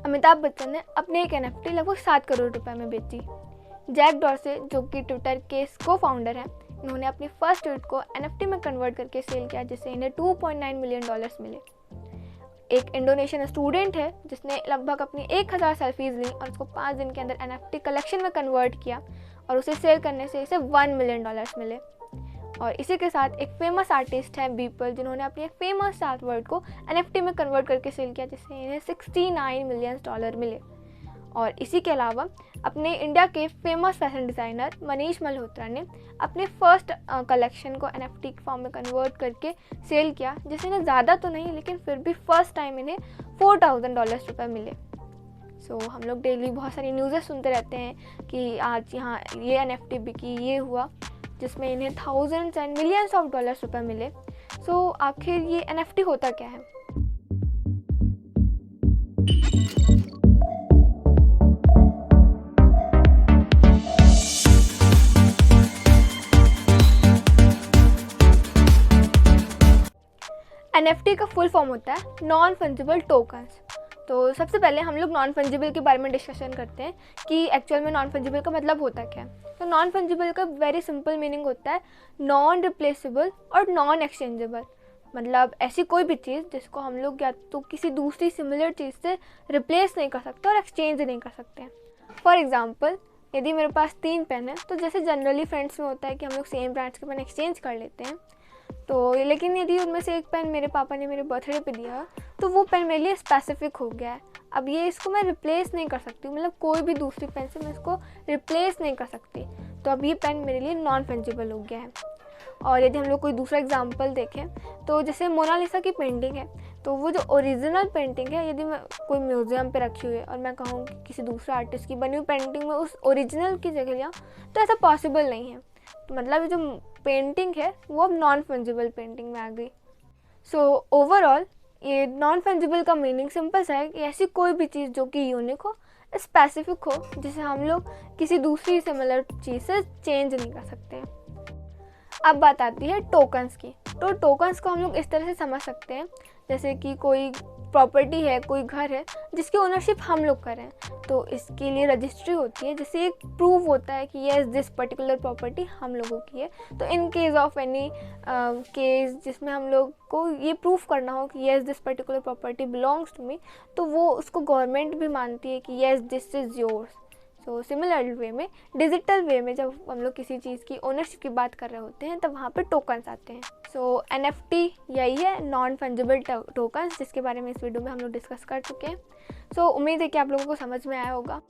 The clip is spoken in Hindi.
अमिताभ बच्चन ने अपने एक NFT लगभग 7 करोड़ रुपए में बेची। जैक डॉर्से, जो कि ट्विटर के को फाउंडर हैं, इन्होंने अपनी फर्स्ट ट्वीट को NFT में कन्वर्ट करके सेल किया, जिससे इन्हें $2.9 मिलियन मिले। एक इंडोनेशियन स्टूडेंट है जिसने लगभग अपनी 1000 सेल्फीज ली और उसको 5 दिन के अंदर NFT कलेक्शन में कन्वर्ट किया और उसे सेल करने से इसे $1 मिलियन मिले। और इसी के साथ एक फेमस आर्टिस्ट है बीपल, जिन्होंने अपने फेमस आर्टवर्क को NFT में कन्वर्ट करके सेल किया, जिससे इन्हें $69 मिलियन मिले। और इसी के अलावा अपने इंडिया के famous fashion designer Manish Malhotra ने अपने फर्स्ट कलेक्शन को NFT फॉर्म में कन्वर्ट करके सेल किया, जिससे इन्हें ज़्यादा तो नहीं लेकिन फिर भी फर्स्ट टाइम इन्हें $4000 मिले। हम लोग डेली बहुत सारी न्यूज़ें सुनते रहते हैं कि आज यहाँ ये NFT बिकी, ये हुआ, जिसमें इन्हें thousands and millions of dollars रुपए मिले। आखिर ये NFT होता क्या है? NFT का फुल फॉर्म होता है नॉन फंजिबल टोकन्स। तो सबसे पहले हम लोग नॉन फंजिबल के बारे में डिस्कशन करते हैं कि एक्चुअल में नॉन फंजिबल का मतलब होता क्या है। तो नॉन फंजिबल का वेरी सिंपल मीनिंग होता है नॉन रिप्लेसेबल और नॉन एक्सचेंजेबल। मतलब ऐसी कोई भी चीज़ जिसको हम लोग या तो किसी दूसरी सिमिलर चीज़ से रिप्लेस नहीं कर सकते और एक्सचेंज नहीं कर सकते। फॉर एग्जाम्पल, यदि मेरे पास 3 पेन है तो जैसे जनरली फ्रेंड्स में होता है कि हम लोग सेम ब्रांड्स के पेन एक्सचेंज कर लेते हैं, तो लेकिन यदि उनमें से एक पेन मेरे पापा ने मेरे बर्थडे पे दिया तो वो पेन मेरे लिए स्पेसिफिक हो गया है। अब ये इसको मैं रिप्लेस नहीं कर सकती, मतलब कोई भी दूसरी पेन से मैं इसको रिप्लेस नहीं कर सकती, तो अब ये पेन मेरे लिए नॉन फंजिबल हो गया है। और यदि हम लोग कोई दूसरा एग्जांपल देखें तो जैसे मोनालिसा की पेंटिंग है, तो वो जो ओरिजिनल पेंटिंग है यदि मैं कोई म्यूज़ियम पे रखी हुई है और मैं कहूँ कि किसी दूसरे आर्टिस्ट की बनी हुई पेंटिंग में उस ओरिजिनल की जगह लिया, तो ऐसा पॉसिबल नहीं है। तो मतलब ये जो पेंटिंग है वो अब नॉन फंजिबल पेंटिंग में आ गई। ओवरऑल ये नॉन फंजिबल का मीनिंग सिंपल सा है कि ऐसी कोई भी चीज़ जो कि यूनिक हो, स्पेसिफिक हो, जिसे हम लोग किसी दूसरी सिमिलर चीज़ से चेंज नहीं कर सकते। अब बात आती है टोकन्स की। तो टोकन्स को हम लोग इस तरह से समझ सकते हैं जैसे कि कोई प्रॉपर्टी है, कोई घर है जिसकी ओनरशिप हम लोग करें, तो इसके लिए रजिस्ट्री होती है जिससे एक प्रूव होता है कि येस दिस पर्टिकुलर प्रॉपर्टी हम लोगों की है। तो in case of any case जिसमें हम लोग को ये प्रूफ करना हो कि yes this particular property belongs to me, तो वो उसको गवर्नमेंट भी मानती है कि yes this is yours. Similar way में, डिजिटल वे में जब हम लोग किसी चीज़ की ओनरशिप की बात कर रहे होते हैं तब वहाँ पे टोकन्स आते हैं। NFT यही है, नॉन फंजिबल टोकन्स, जिसके बारे में इस वीडियो में हम लोग डिस्कस कर चुके हैं। उम्मीद है कि आप लोगों को समझ में आया होगा।